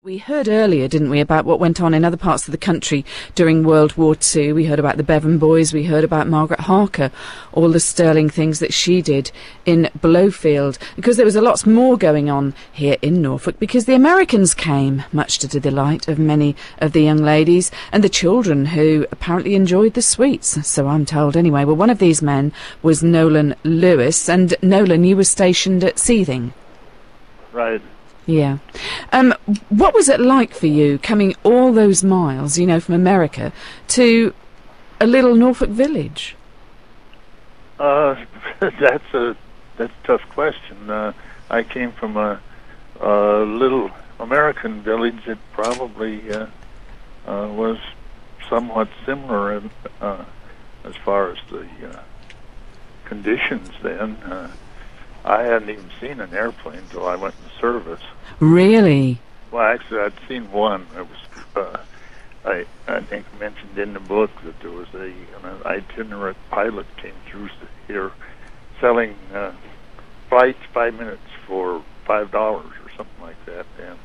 We heard earlier, didn't we, about what went on in other parts of the country during World War II. We heard about the Bevan Boys, we heard about Margaret Harker, all the sterling things that she did in Blowfield, because there was a lot more going on here in Norfolk, because the Americans came, much to the delight of many of the young ladies, and the children who apparently enjoyed the sweets, so I'm told anyway. Well, one of these men was Nolan Lewis, and Nolan, you were stationed at Seething. Right. Yeah. What was it like for you coming all those miles, you know, from America to a little Norfolk village? That's a tough question. I came from a little American village that probably was somewhat similar in, as far as the conditions then. I hadn't even seen an airplane until I went in service. Really? Well, actually, I'd seen one. It was, I think mentioned in the book that there was an itinerant pilot came through here selling flights 5 minutes for $5 or something like that. And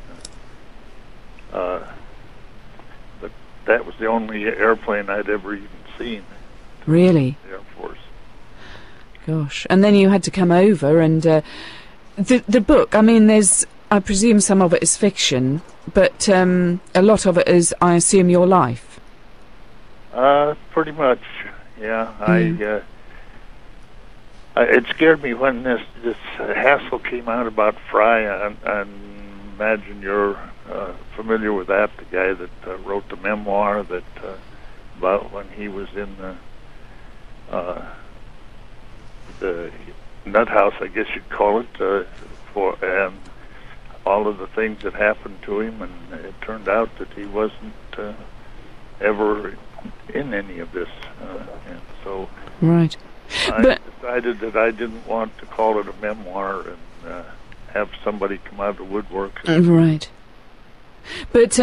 but that was the only airplane I'd ever even seen. Really? The Air Force. Gosh. And then you had to come over, and the book, I mean, I presume some of it is fiction, but a lot of it is, I assume, your life. Pretty much, yeah. It scared me when this hassle came out about Fry. I imagine you're familiar with that, the guy that wrote the memoir that about when he was in the nut house, I guess you'd call it, and all of the things that happened to him, and it turned out that he wasn't ever in any of this, and so right. I decided that I didn't want to call it a memoir and have somebody come out of the woodwork. Right. But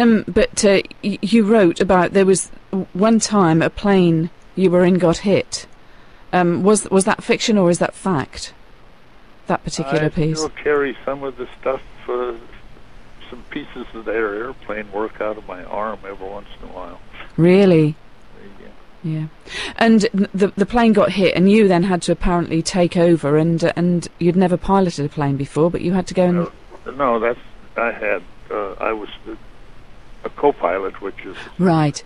you wrote about there was one time a plane you were in got hit. Was that fiction or is that fact? That particular piece. I still carry some of the stuff, some pieces of that airplane work out of my arm every once in a while. Really? Yeah. And the plane got hit, and you then had to apparently take over, and you'd never piloted a plane before, but you had to go and. No, I was a co-pilot, which is right.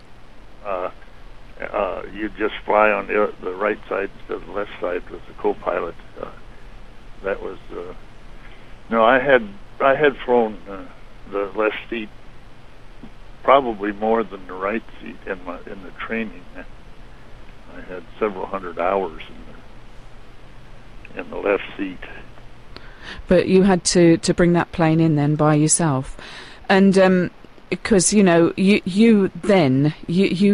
You just fly on the right side instead of the left side with the co-pilot. That was no. I had flown the left seat probably more than the right seat in the training. I had several hundred hours in the left seat. But you had to bring that plane in then by yourself, and because you know you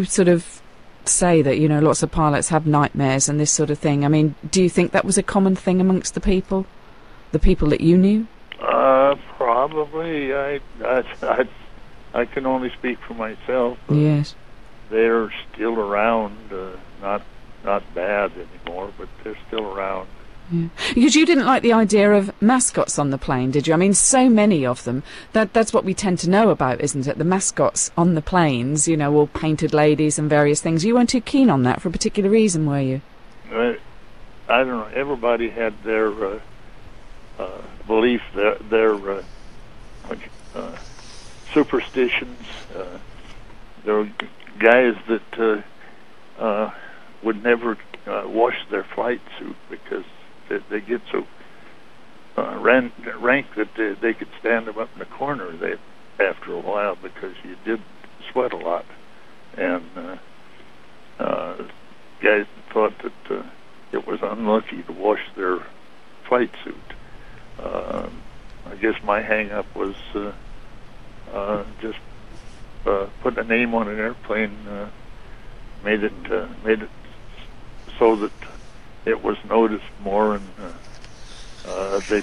sort of say that, you know, lots of pilots have nightmares and this sort of thing. I mean, do you think that was a common thing amongst the people that you knew? Probably. I can only speak for myself. Yes. They're still around, not bad anymore, but they're still around. Yeah. Because you didn't like the idea of mascots on the plane, did you? I mean, so many of them. That's what we tend to know about, isn't it? The mascots on the planes, you know, all painted ladies and various things. You weren't too keen on that for a particular reason, were you? I don't know. Everybody had their belief, their superstitions. There were guys that would never wash their flight suit because they get so rank that they could stand them up in the corner after a while because you did sweat a lot. And guys thought that it was unlucky to wash their flight suit. I guess my hang-up was just putting a name on an airplane, made it so that it was noticed more, and they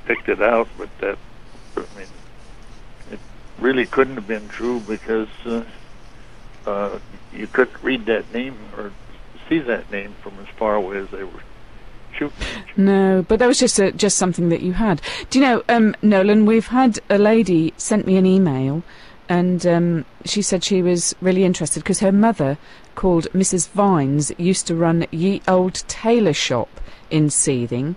picked it out. But that, I mean, it really couldn't have been true because you couldn't read that name or see that name from as far away as they were shooting. No, but that was just something that you had. Do you know, Nolan, we've had a lady sent me an email, and she said she was really interested because her mother, called Mrs. Vines, used to run Ye Old Tailor Shop in Seething,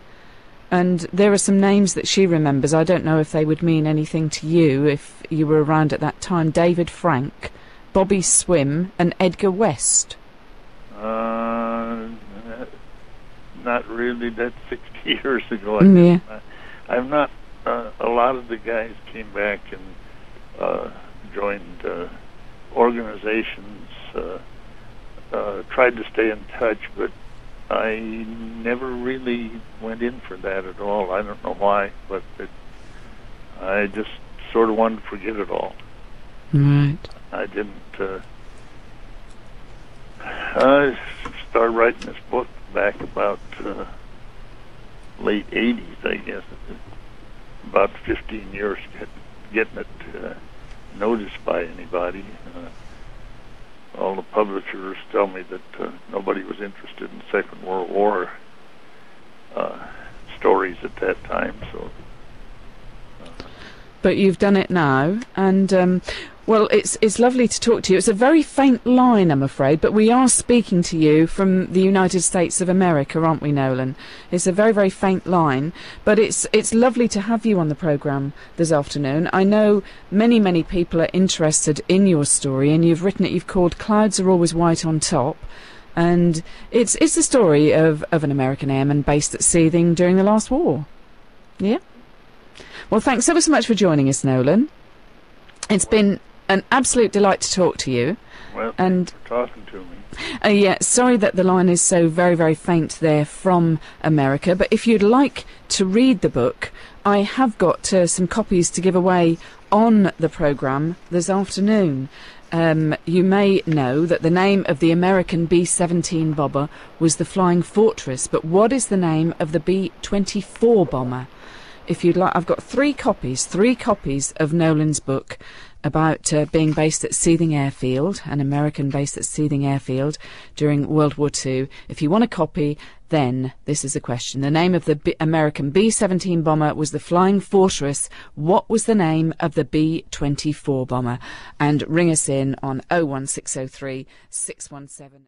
and there are some names that she remembers. I don't know if they would mean anything to you if you were around at that time. David Frank, Bobby Swim, and Edgar West. Not really. That's 60 years ago. Yeah. I'm not. A lot of the guys came back and joined organizations. Tried to stay in touch, but I never really went in for that at all. I don't know why, but I just sort of wanted to forget it all. Right. I didn't. I started writing this book back about late 80s, I guess. About 15 years getting it noticed by anybody. All the publishers tell me that nobody was interested in Second World War stories at that time. So, but you've done it now, and well, it's lovely to talk to you. It's a very faint line, I'm afraid, but we are speaking to you from the United States of America, aren't we, Nolan? It's a very, very faint line, but it's lovely to have you on the programme this afternoon. I know many people are interested in your story, and you've written it. You've called "Clouds Are Always White on Top," and it's the story of an American airman based at Seething during the last war. Yeah. Well, thanks ever so much for joining us, Nolan. It's been an absolute delight to talk to you. Well, and thanks for talking to me. Yeah, sorry that the line is so very, very faint there from America, but if you'd like to read the book, I have got some copies to give away on the programme this afternoon. You may know that the name of the American B-17 bomber was the Flying Fortress, but what is the name of the B-24 bomber? If you'd like, I've got three copies of Nolan's book about being based at Seething Airfield, an American based at Seething Airfield during World War II. If you want a copy, then this is the question. The name of the American B-17 bomber was the Flying Fortress. What was the name of the B-24 bomber? And ring us in on 01603 617...